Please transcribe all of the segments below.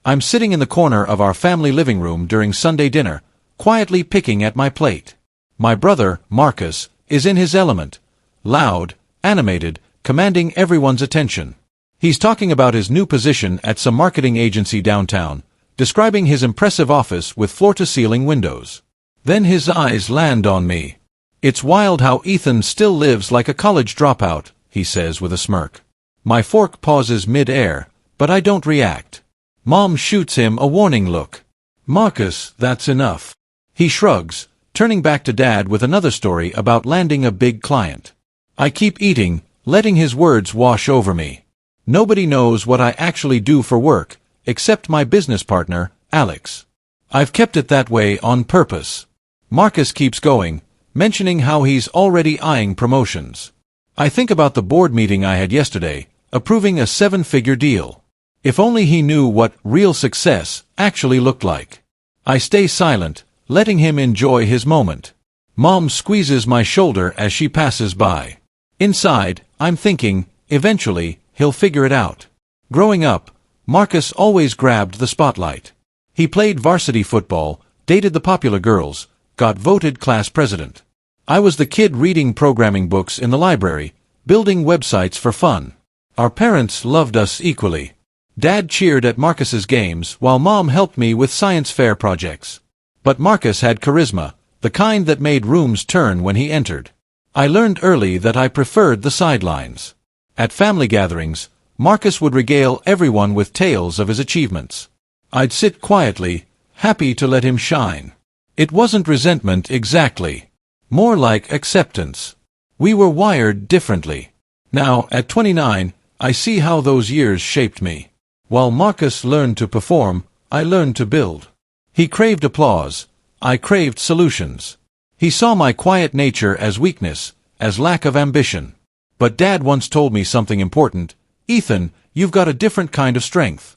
I'm sitting in the corner of our family living room during Sunday dinner, quietly picking at my plate. My brother, Marcus, is in his element. Loud, animated, commanding everyone's attention. He's talking about his new position at some marketing agency downtown, describing his impressive office with floor-to-ceiling windows. Then his eyes land on me. "It's wild how Ethan still lives like a college dropout," he says with a smirk. My fork pauses mid-air, but I don't react. Mom shoots him a warning look. "Marcus, that's enough." He shrugs, turning back to Dad with another story about landing a big client. I keep eating, letting his words wash over me. Nobody knows what I actually do for work, except my business partner, Alex. I've kept it that way on purpose. Marcus keeps going, mentioning how he's already eyeing promotions. I think about the board meeting I had yesterday, approving a 7-figure deal. If only he knew what real success actually looked like. I stay silent, letting him enjoy his moment. Mom squeezes my shoulder as she passes by. Inside, I'm thinking, eventually, he'll figure it out. Growing up, Marcus always grabbed the spotlight. He played varsity football, dated the popular girls, got voted class president. I was the kid reading programming books in the library, building websites for fun. Our parents loved us equally. Dad cheered at Marcus's games while Mom helped me with science fair projects. But Marcus had charisma, the kind that made rooms turn when he entered. I learned early that I preferred the sidelines. At family gatherings, Marcus would regale everyone with tales of his achievements. I'd sit quietly, happy to let him shine. It wasn't resentment exactly. More like acceptance. We were wired differently. Now, at 29, I see how those years shaped me. While Marcus learned to perform, I learned to build. He craved applause. I craved solutions. He saw my quiet nature as weakness, as lack of ambition. But Dad once told me something important. "Ethan, you've got a different kind of strength."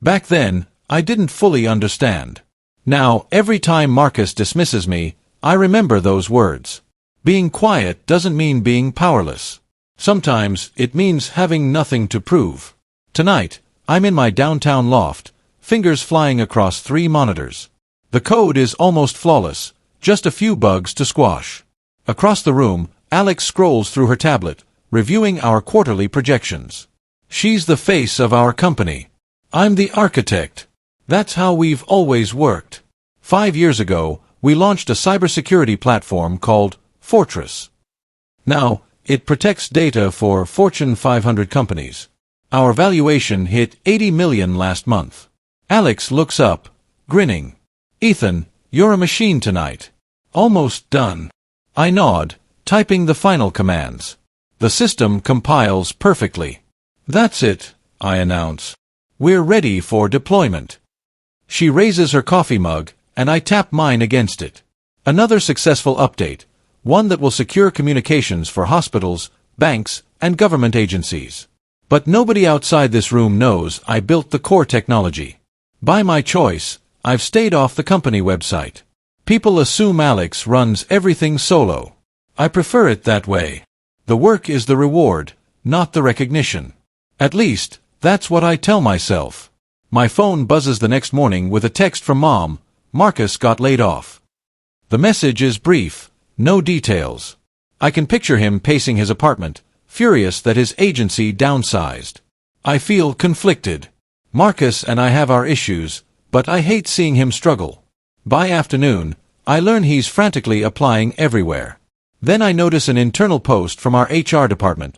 Back then, I didn't fully understand. Now, every time Marcus dismisses me, I remember those words. Being quiet doesn't mean being powerless. Sometimes, it means having nothing to prove. Tonight, I'm in my downtown loft, fingers flying across 3 monitors. The code is almost flawless, just a few bugs to squash. Across the room, Alex scrolls through her tablet, reviewing our quarterly projections. She's the face of our company. I'm the architect. That's how we've always worked. 5 years ago, we launched a cybersecurity platform called Fortress. Now, it protects data for Fortune 500 companies. Our valuation hit $80 million last month. Alex looks up, grinning. "Ethan, you're a machine tonight." "Almost done." I nod, typing the final commands. The system compiles perfectly. "That's it," I announce. "We're ready for deployment." She raises her coffee mug, and I tap mine against it. Another successful update, one that will secure communications for hospitals, banks, and government agencies. But nobody outside this room knows I built the core technology. By my choice, I've stayed off the company website. People assume Alex runs everything solo. I prefer it that way. The work is the reward, not the recognition. At least, that's what I tell myself. My phone buzzes the next morning with a text from Mom. Marcus got laid off. The message is brief, no details. I can picture him pacing his apartment, furious that his agency downsized. I feel conflicted. Marcus and I have our issues, but I hate seeing him struggle. By afternoon, I learn he's frantically applying everywhere. Then I notice an internal post from our HR department.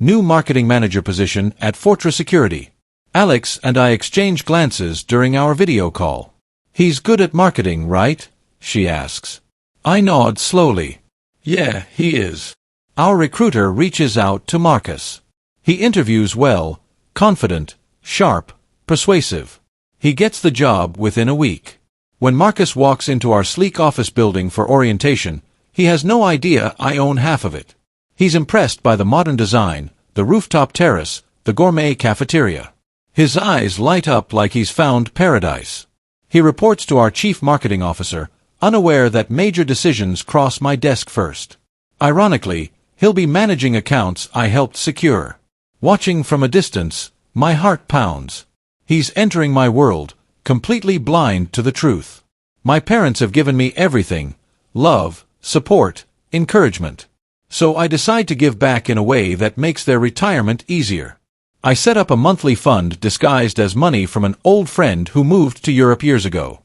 New marketing manager position at Fortress Security. Alex and I exchange glances during our video call. "He's good at marketing, right?" she asks. I nod slowly. "Yeah, he is." Our recruiter reaches out to Marcus. He interviews well, confident, sharp, persuasive. He gets the job within a week. When Marcus walks into our sleek office building for orientation, he has no idea I own half of it. He's impressed by the modern design, the rooftop terrace, the gourmet cafeteria. His eyes light up like he's found paradise. He reports to our chief marketing officer, unaware that major decisions cross my desk first. Ironically, he'll be managing accounts I helped secure. Watching from a distance, my heart pounds. He's entering my world, completely blind to the truth. My parents have given me everything: love, support, encouragement. So I decide to give back in a way that makes their retirement easier. I set up a monthly fund disguised as money from an old friend who moved to Europe years ago.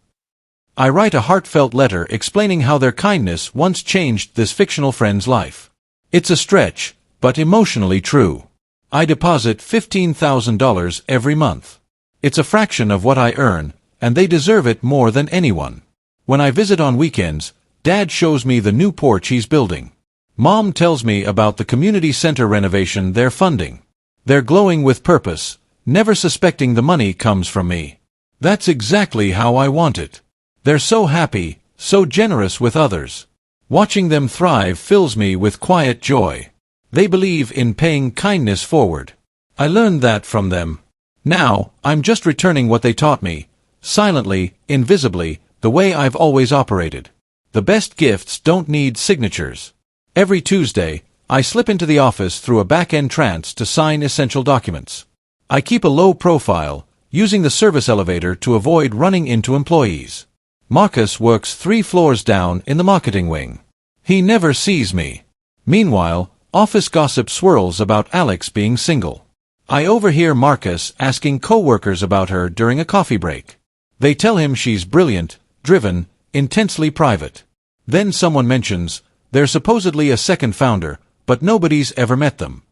I write a heartfelt letter explaining how their kindness once changed this fictional friend's life. It's a stretch, but emotionally true. I deposit $15,000 every month. It's a fraction of what I earn, and they deserve it more than anyone. When I visit on weekends, Dad shows me the new porch he's building. Mom tells me about the community center renovation they're funding. They're glowing with purpose, never suspecting the money comes from me. That's exactly how I want it. They're so happy, so generous with others. Watching them thrive fills me with quiet joy. They believe in paying kindness forward. I learned that from them. Now, I'm just returning what they taught me, silently, invisibly, the way I've always operated. The best gifts don't need signatures. Every Tuesday, I slip into the office through a back-end trance to sign essential documents. I keep a low profile, using the service elevator to avoid running into employees. Marcus works 3 floors down in the marketing wing. He never sees me. Meanwhile, office gossip swirls about Alex being single. I overhear Marcus asking coworkers about her during a coffee break. They tell him she's brilliant, driven, intensely private. Then someone mentions, there's supposedly a second founder, but nobody's ever met them.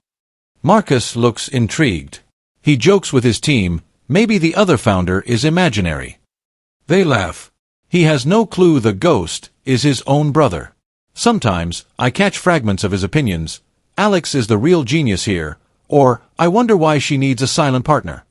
Marcus looks intrigued. He jokes with his team, maybe the other founder is imaginary. They laugh. He has no clue the ghost is his own brother. Sometimes, I catch fragments of his opinions. Alex is the real genius here, or, I wonder why she needs a silent partner.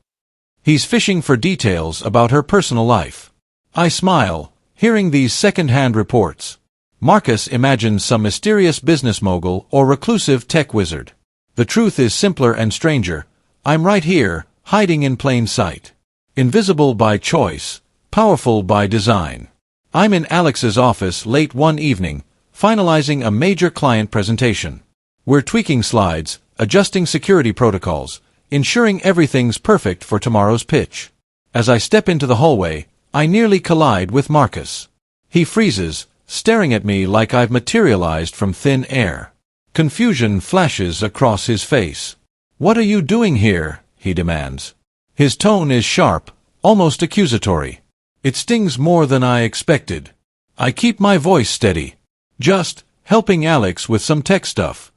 He's fishing for details about her personal life. I smile, hearing these second-hand reports. Marcus imagines some mysterious business mogul or reclusive tech wizard. The truth is simpler and stranger. I'm right here, hiding in plain sight. Invisible by choice, powerful by design. I'm in Alex's office late one evening, finalizing a major client presentation. We're tweaking slides, adjusting security protocols, ensuring everything's perfect for tomorrow's pitch. As I step into the hallway, I nearly collide with Marcus. He freezes, staring at me like I've materialized from thin air. Confusion flashes across his face. "What are you doing here?" he demands. His tone is sharp, almost accusatory. It stings more than I expected. I keep my voice steady. Just helping Alex with some tech stuff.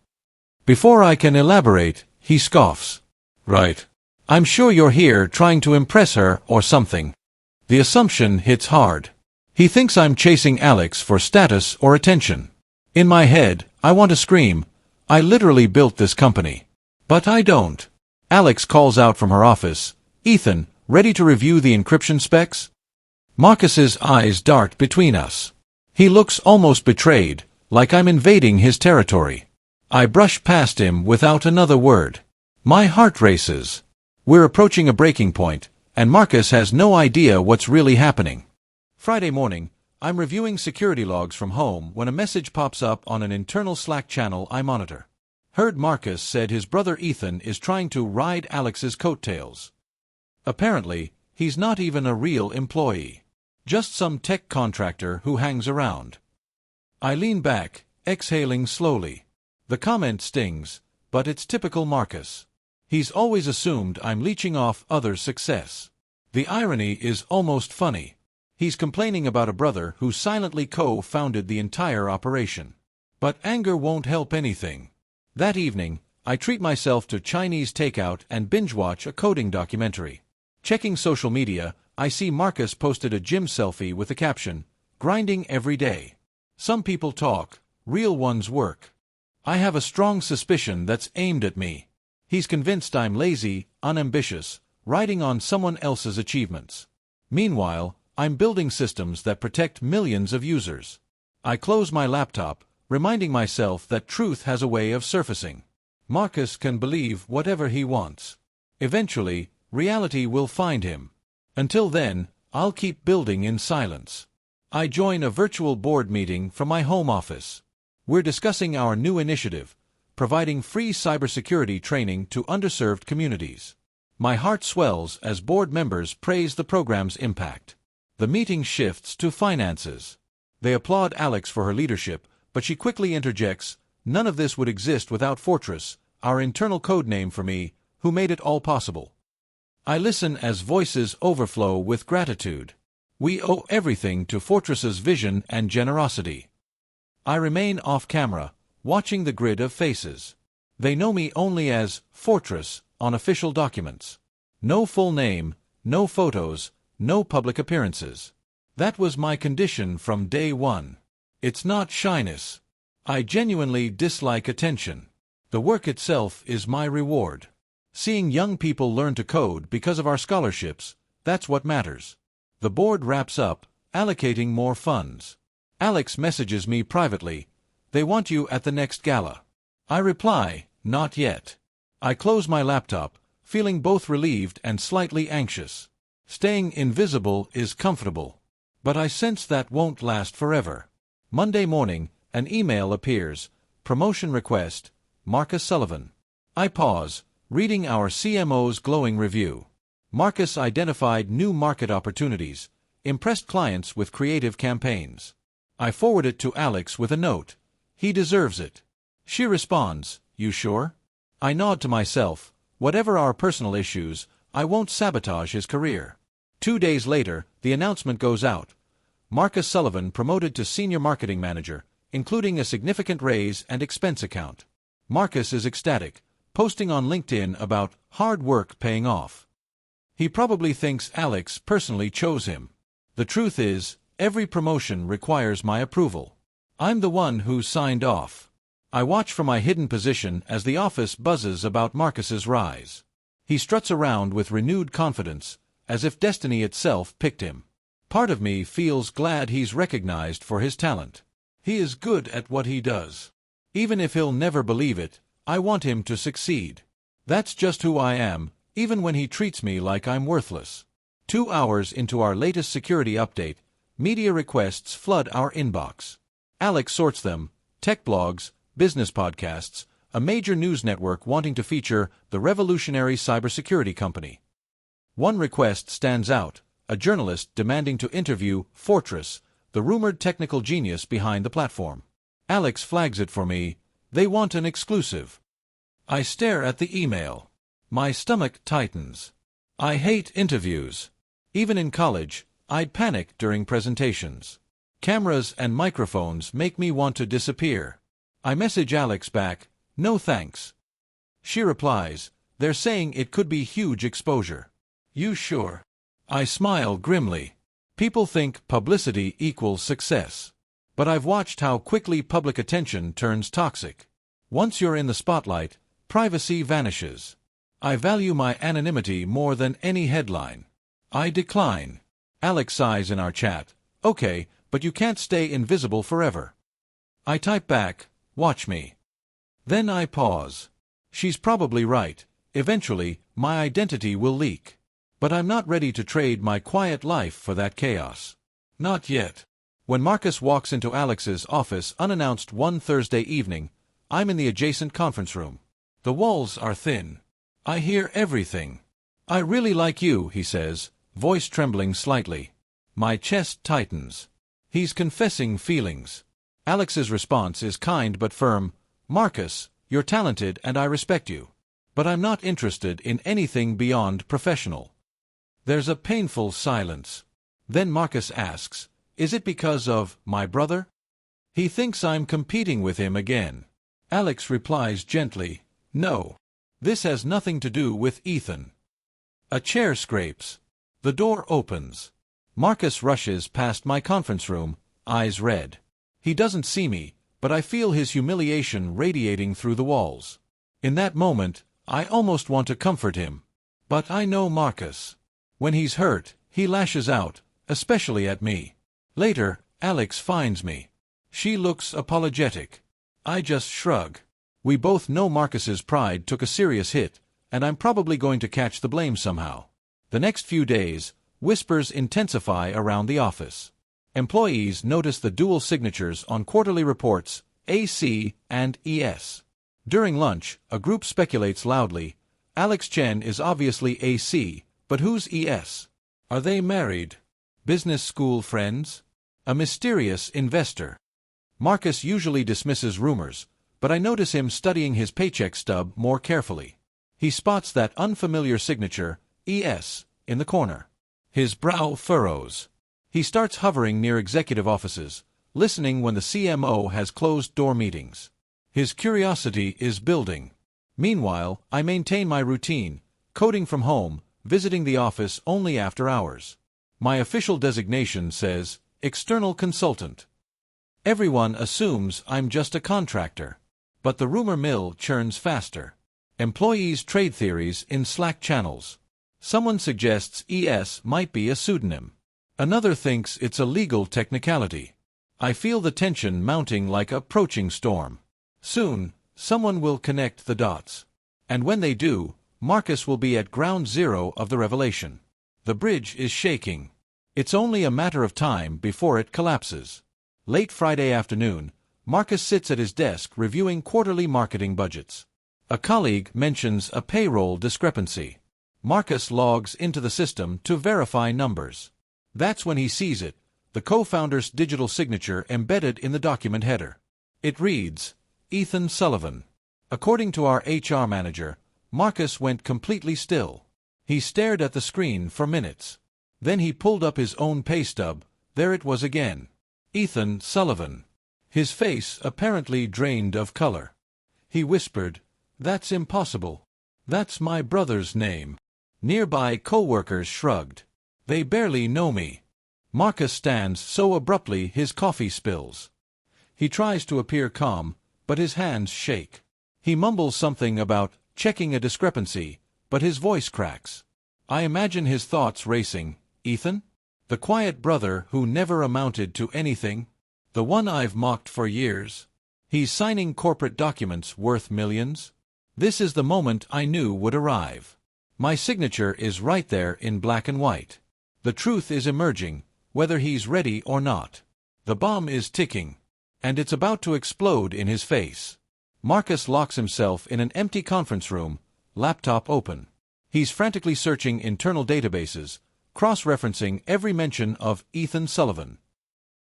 Before I can elaborate, he scoffs. Right. I'm sure you're here trying to impress her or something. The assumption hits hard. He thinks I'm chasing Alex for status or attention. In my head, I want to scream, I literally built this company. But I don't. Alex calls out from her office, "Ethan, ready to review the encryption specs?" Marcus's eyes dart between us. He looks almost betrayed, like I'm invading his territory. I brush past him without another word. My heart races. We're approaching a breaking point, and Marcus has no idea what's really happening. Friday morning, I'm reviewing security logs from home when a message pops up on an internal Slack channel I monitor. Heard Marcus said his brother Ethan is trying to ride Alex's coattails. Apparently, he's not even a real employee. Just some tech contractor who hangs around. I lean back, exhaling slowly. The comment stings, but it's typical Marcus. He's always assumed I'm leeching off others' success. The irony is almost funny. He's complaining about a brother who silently co-founded the entire operation. But anger won't help anything. That evening, I treat myself to Chinese takeout and binge-watch a coding documentary. Checking social media, I see Marcus posted a gym selfie with the caption, "Grinding every day." Some people talk, real ones work. I have a strong suspicion that's aimed at me. He's convinced I'm lazy, unambitious, riding on someone else's achievements. Meanwhile, I'm building systems that protect millions of users. I close my laptop, reminding myself that truth has a way of surfacing. Marcus can believe whatever he wants. Eventually, reality will find him. Until then, I'll keep building in silence. I join a virtual board meeting from my home office. We're discussing our new initiative, providing free cybersecurity training to underserved communities. My heart swells as board members praise the program's impact. The meeting shifts to finances. They applaud Alex for her leadership, but she quickly interjects, "None of this would exist without Fortress, our internal code name for me, who made it all possible." I listen as voices overflow with gratitude. We owe everything to Fortress's vision and generosity. I remain off-camera, watching the grid of faces. They know me only as Fortress on official documents. No full name, no photos, no public appearances. That was my condition from day one. It's not shyness. I genuinely dislike attention. The work itself is my reward. Seeing young people learn to code because of our scholarships, that's what matters. The board wraps up, allocating more funds. Alex messages me privately, "They want you at the next gala." I reply, "Not yet." I close my laptop, feeling both relieved and slightly anxious. Staying invisible is comfortable. But I sense that won't last forever. Monday morning, an email appears. Promotion request, Marcus Sullivan. I pause, reading our CMO's glowing review. Marcus identified new market opportunities, impressed clients with creative campaigns. I forward it to Alex with a note. "He deserves it." She responds, "You sure?" I nod to myself. Whatever our personal issues, I won't sabotage his career. 2 days later, the announcement goes out. Marcus Sullivan promoted to Senior Marketing Manager, including a significant raise and expense account. Marcus is ecstatic, posting on LinkedIn about hard work paying off. He probably thinks Alex personally chose him. The truth is, every promotion requires my approval. I'm the one who signed off. I watch from my hidden position as the office buzzes about Marcus's rise. He struts around with renewed confidence, as if destiny itself picked him. Part of me feels glad he's recognized for his talent. He is good at what he does. Even if he'll never believe it, I want him to succeed. That's just who I am, even when he treats me like I'm worthless. 2 hours into our latest security update, media requests flood our inbox. Alex sorts them, tech blogs, business podcasts, a major news network wanting to feature the revolutionary cybersecurity company. One request stands out, a journalist demanding to interview Fortress, the rumored technical genius behind the platform. Alex flags it for me. They want an exclusive. I stare at the email. My stomach tightens. I hate interviews. Even in college, I'd panic during presentations. Cameras and microphones make me want to disappear. I message Alex back, "No thanks." She replies, "They're saying it could be huge exposure." "You sure?" I smile grimly. People think publicity equals success. But I've watched how quickly public attention turns toxic. Once you're in the spotlight, privacy vanishes. I value my anonymity more than any headline. I decline. Alex sighs in our chat, "Okay, but you can't stay invisible forever." I type back, "Watch me." Then I pause. She's probably right. Eventually, my identity will leak. But I'm not ready to trade my quiet life for that chaos. Not yet. When Marcus walks into Alex's office unannounced one Thursday evening, I'm in the adjacent conference room. The walls are thin. I hear everything. "I really like you," he says, voice trembling slightly. My chest tightens. He's confessing feelings. Alex's response is kind but firm. "Marcus, you're talented and I respect you. But I'm not interested in anything beyond professional." There's a painful silence. Then Marcus asks, "Is it because of my brother?" He thinks I'm competing with him again. Alex replies gently, "No. This has nothing to do with Ethan." A chair scrapes. The door opens. Marcus rushes past my conference room, eyes red. He doesn't see me, but I feel his humiliation radiating through the walls. In that moment, I almost want to comfort him. But I know Marcus. When he's hurt, he lashes out, especially at me. Later, Alex finds me. She looks apologetic. I just shrug. We both know Marcus's pride took a serious hit, and I'm probably going to catch the blame somehow. The next few days, whispers intensify around the office. Employees notice the dual signatures on quarterly reports, AC and ES. During lunch, a group speculates loudly, Alex Chen is obviously AC, but who's ES? Are they married? Business school friends? A mysterious investor. Marcus usually dismisses rumors, but I notice him studying his paycheck stub more carefully. He spots that unfamiliar signature, ES, in the corner. His brow furrows. He starts hovering near executive offices, listening when the CMO has closed-door meetings. His curiosity is building. Meanwhile, I maintain my routine, coding from home, visiting the office only after hours. My official designation says, external consultant. Everyone assumes I'm just a contractor. But the rumor mill churns faster. Employees trade theories in Slack channels. Someone suggests ES might be a pseudonym. Another thinks it's a legal technicality. I feel the tension mounting like an approaching storm. Soon, someone will connect the dots. And when they do, Marcus will be at ground zero of the revelation. The bridge is shaking. It's only a matter of time before it collapses. Late Friday afternoon, Marcus sits at his desk reviewing quarterly marketing budgets. A colleague mentions a payroll discrepancy. Marcus logs into the system to verify numbers. That's when he sees it, the co-founder's digital signature embedded in the document header. It reads, Ethan Sullivan. According to our HR manager, Marcus went completely still. He stared at the screen for minutes. Then he pulled up his own pay stub. There it was again. Ethan Sullivan. His face apparently drained of color. He whispered, "That's impossible. That's my brother's name." Nearby co-workers shrugged. They barely know me. Marcus stands so abruptly his coffee spills. He tries to appear calm, but his hands shake. He mumbles something about checking a discrepancy, but his voice cracks. I imagine his thoughts racing. Ethan? The quiet brother who never amounted to anything? The one I've mocked for years? He's signing corporate documents worth millions? This is the moment I knew would arrive. My signature is right there in black and white. The truth is emerging, whether he's ready or not. The bomb is ticking, and it's about to explode in his face. Marcus locks himself in an empty conference room, laptop open. He's frantically searching internal databases, cross-referencing every mention of Ethan Sullivan.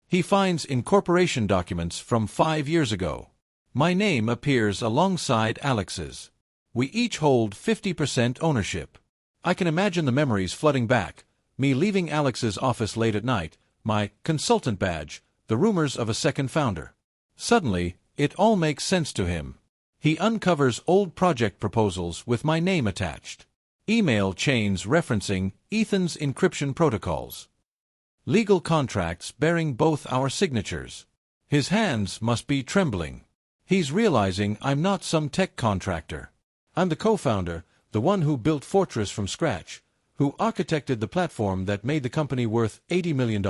He finds incorporation documents from 5 years ago. My name appears alongside Alex's. We each hold 50% ownership. I can imagine the memories flooding back, me leaving Alex's office late at night, my consultant badge, the rumors of a second founder. Suddenly, it all makes sense to him. He uncovers old project proposals with my name attached. Email chains referencing Ethan's encryption protocols. Legal contracts bearing both our signatures. His hands must be trembling. He's realizing I'm not some tech contractor. I'm the co-founder, the one who built Fortress from scratch, who architected the platform that made the company worth $80 million.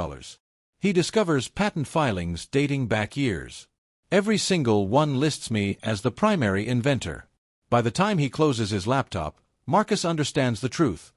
He discovers patent filings dating back years. Every single one lists me as the primary inventor. By the time he closes his laptop, Marcus understands the truth.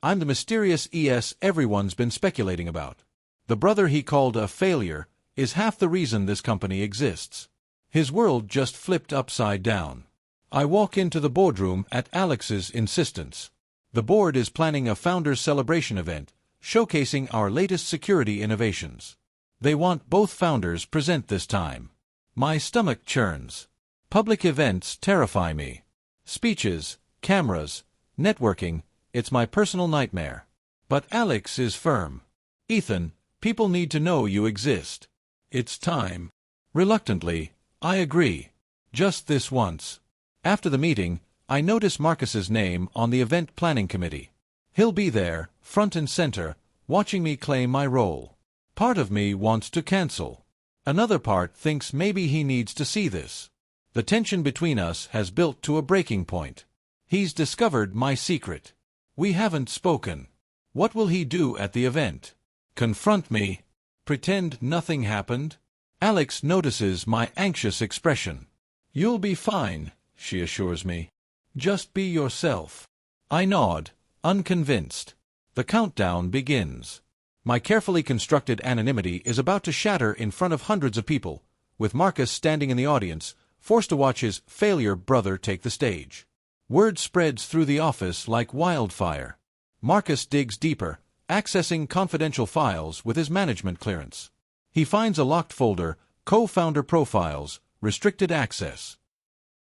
I'm the mysterious ES everyone's been speculating about. The brother he called a failure is half the reason this company exists. His world just flipped upside down. I walk into the boardroom at Alex's insistence. The board is planning a founders celebration event, showcasing our latest security innovations. They want both founders present this time. My stomach churns. Public events terrify me. Speeches, cameras, networking, it's my personal nightmare. But Alex is firm. Ethan, people need to know you exist. It's time. Reluctantly, I agree. Just this once. After the meeting, I notice Marcus's name on the event planning committee. He'll be there, front and center, watching me claim my role. Part of me wants to cancel. Another part thinks maybe he needs to see this. The tension between us has built to a breaking point. He's discovered my secret. We haven't spoken. What will he do at the event? Confront me? Pretend nothing happened? Alex notices my anxious expression. You'll be fine, she assures me. Just be yourself. I nod, unconvinced. The countdown begins. My carefully constructed anonymity is about to shatter in front of hundreds of people, with Marcus standing in the audience, forced to watch his failure brother take the stage. Word spreads through the office like wildfire. Marcus digs deeper, accessing confidential files with his management clearance. He finds a locked folder, co-founder profiles, restricted access.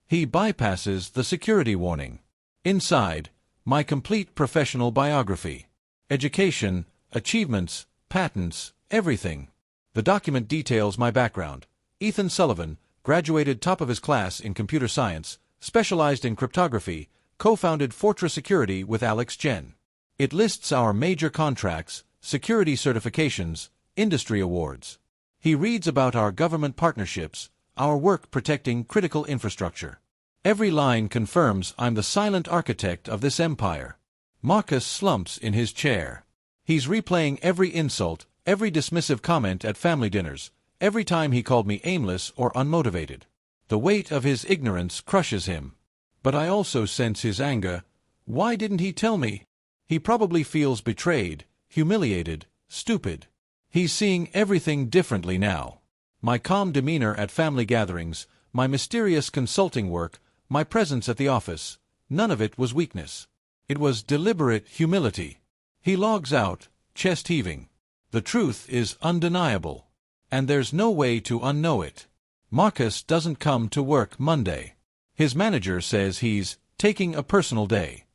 He bypasses the security warning. Inside, my complete professional biography. Education, achievements, patents, everything. The document details my background. Ethan Sullivan, graduated top of his class in computer science, specialized in cryptography, co-founded Fortress Security with Alex Chen. It lists our major contracts, security certifications, industry awards. He reads about our government partnerships, our work protecting critical infrastructure. Every line confirms I'm the silent architect of this empire. Marcus slumps in his chair. He's replaying every insult, every dismissive comment at family dinners, every time he called me aimless or unmotivated. The weight of his ignorance crushes him. But I also sense his anger. Why didn't he tell me? He probably feels betrayed, humiliated, stupid. He's seeing everything differently now. My calm demeanor at family gatherings, my mysterious consulting work, my presence at the office, none of it was weakness. It was deliberate humility. He logs out, chest heaving. The truth is undeniable. And there's no way to unknow it. Marcus doesn't come to work Monday. His manager says he's taking a personal day.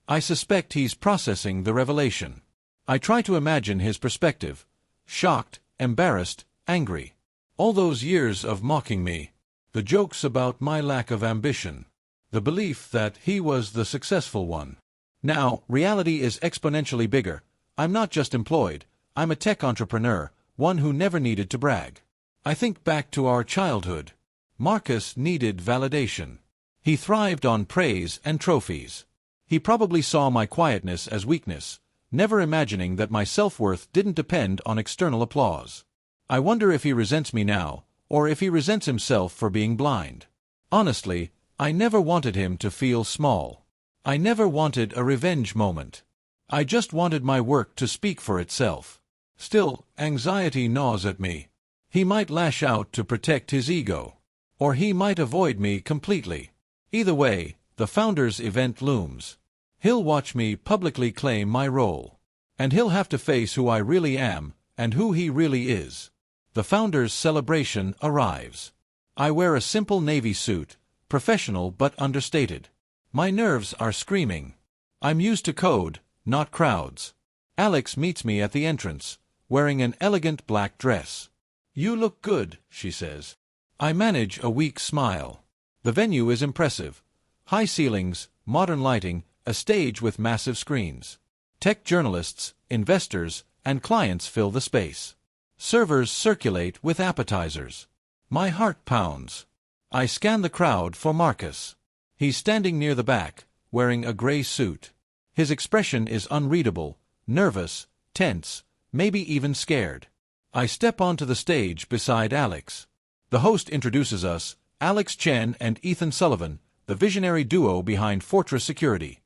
I suspect he's processing the revelation. I try to imagine his perspective. Shocked, embarrassed, angry. All those years of mocking me. The jokes about my lack of ambition. The belief that he was the successful one. Now, reality is exponentially bigger. I'm not just employed. I'm a tech entrepreneur, one who never needed to brag. I think back to our childhood. Marcus needed validation. He thrived on praise and trophies. He probably saw my quietness as weakness, never imagining that my self-worth didn't depend on external applause. I wonder if he resents me now, or if he resents himself for being blind. Honestly, I never wanted him to feel small. I never wanted a revenge moment. I just wanted my work to speak for itself. Still, anxiety gnaws at me. He might lash out to protect his ego. Or he might avoid me completely. Either way, the founder's event looms. He'll watch me publicly claim my role. And he'll have to face who I really am, and who he really is. The founder's celebration arrives. I wear a simple navy suit, professional but understated. My nerves are screaming. I'm used to code, not crowds. Alex meets me at the entrance, wearing an elegant black dress. "You look good," she says. I manage a weak smile. The venue is impressive. High ceilings, modern lighting, a stage with massive screens. Tech journalists, investors, and clients fill the space. Servers circulate with appetizers. My heart pounds. I scan the crowd for Marcus. He's standing near the back, wearing a gray suit. His expression is unreadable, nervous, tense, maybe even scared. I step onto the stage beside Alex. The host introduces us, Alex Chen and Ethan Sullivan, the visionary duo behind Fortress Security.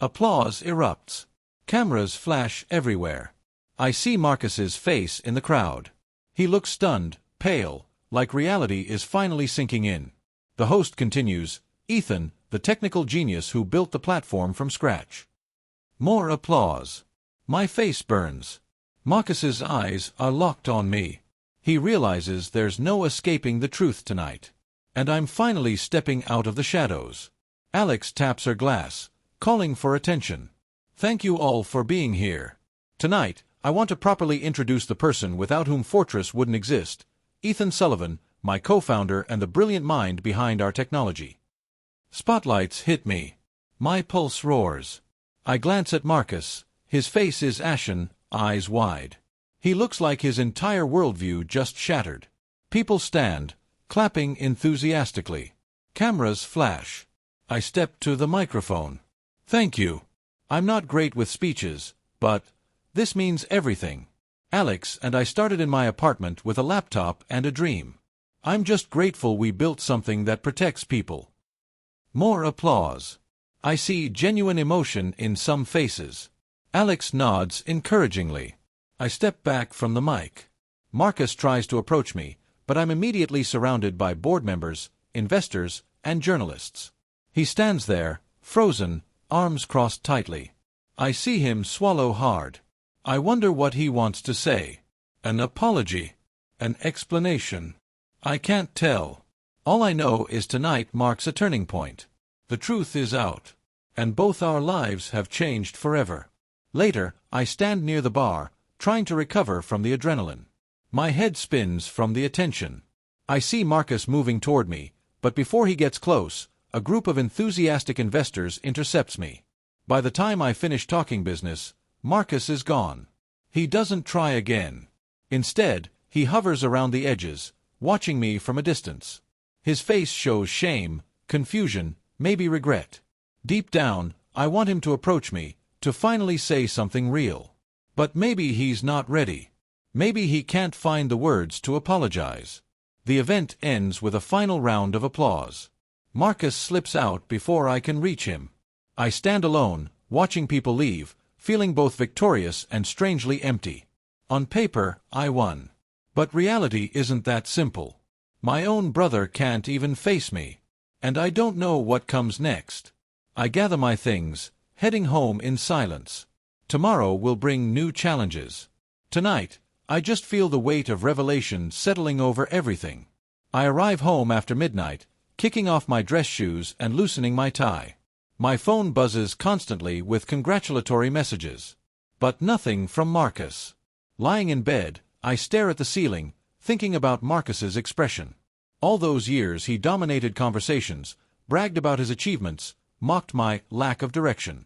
Applause erupts. Cameras flash everywhere. I see Marcus's face in the crowd. He looks stunned, pale, like reality is finally sinking in. The host continues, "Ethan, the technical genius who built the platform from scratch." More applause. My face burns. Marcus's eyes are locked on me. He realizes there's no escaping the truth tonight. And I'm finally stepping out of the shadows. Alex taps her glass, calling for attention. "Thank you all for being here. Tonight, I want to properly introduce the person without whom Fortress wouldn't exist, Ethan Sullivan, my co-founder and the brilliant mind behind our technology." Spotlights hit me. My pulse roars. I glance at Marcus. His face is ashen, eyes wide. He looks like his entire worldview just shattered. People stand, clapping enthusiastically. Cameras flash. I step to the microphone. "Thank you. I'm not great with speeches, but this means everything. Alex and I started in my apartment with a laptop and a dream. I'm just grateful we built something that protects people." More applause. I see genuine emotion in some faces. Alex nods encouragingly. I step back from the mic. Marcus tries to approach me, but I'm immediately surrounded by board members, investors, and journalists. He stands there, frozen, arms crossed tightly. I see him swallow hard. I wonder what he wants to say. An apology? An explanation? I can't tell. All I know is tonight marks a turning point. The truth is out. And both our lives have changed forever. Later, I stand near the bar, trying to recover from the adrenaline. My head spins from the attention. I see Marcus moving toward me, but before he gets close, a group of enthusiastic investors intercepts me. By the time I finish talking business, Marcus is gone. He doesn't try again. Instead, he hovers around the edges, watching me from a distance. His face shows shame, confusion, maybe regret. Deep down, I want him to approach me, to finally say something real. But maybe he's not ready. Maybe he can't find the words to apologize. The event ends with a final round of applause. Marcus slips out before I can reach him. I stand alone, watching people leave, feeling both victorious and strangely empty. On paper, I won. But reality isn't that simple. My own brother can't even face me. And I don't know what comes next. I gather my things, heading home in silence. Tomorrow will bring new challenges. Tonight, I just feel the weight of revelation settling over everything. I arrive home after midnight, kicking off my dress shoes and loosening my tie. My phone buzzes constantly with congratulatory messages. But nothing from Marcus. Lying in bed, I stare at the ceiling, thinking about Marcus's expression. All those years he dominated conversations, bragged about his achievements, mocked my lack of direction.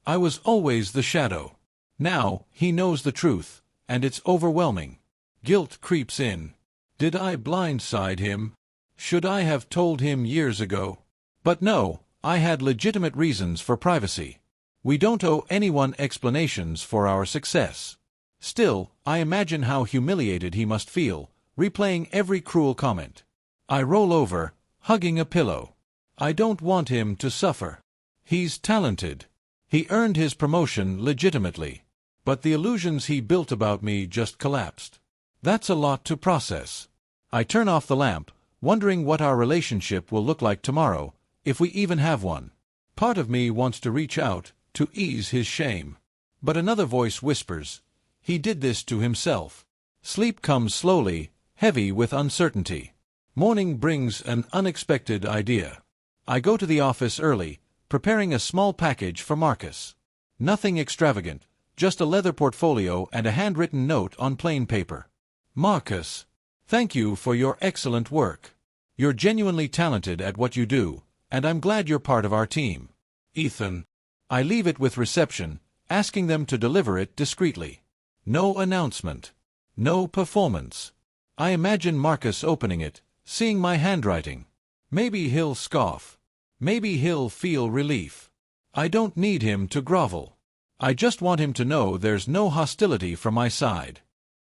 I was always the shadow. Now, he knows the truth, and it's overwhelming. Guilt creeps in. Did I blindside him? Should I have told him years ago? But no, I had legitimate reasons for privacy. We don't owe anyone explanations for our success. Still, I imagine how humiliated he must feel, replaying every cruel comment. I roll over, hugging a pillow. I don't want him to suffer. He's talented. He earned his promotion legitimately. But the illusions he built about me just collapsed. That's a lot to process. I turn off the lamp, wondering what our relationship will look like tomorrow, if we even have one. Part of me wants to reach out, to ease his shame. But another voice whispers, he did this to himself. Sleep comes slowly, heavy with uncertainty. Morning brings an unexpected idea. I go to the office early, preparing a small package for Marcus. Nothing extravagant, just a leather portfolio and a handwritten note on plain paper. Marcus, thank you for your excellent work. You're genuinely talented at what you do, and I'm glad you're part of our team. Ethan. I leave it with reception, asking them to deliver it discreetly. No announcement. No performance. I imagine Marcus opening it, seeing my handwriting. Maybe he'll scoff. Maybe he'll feel relief. I don't need him to grovel. I just want him to know there's no hostility from my side.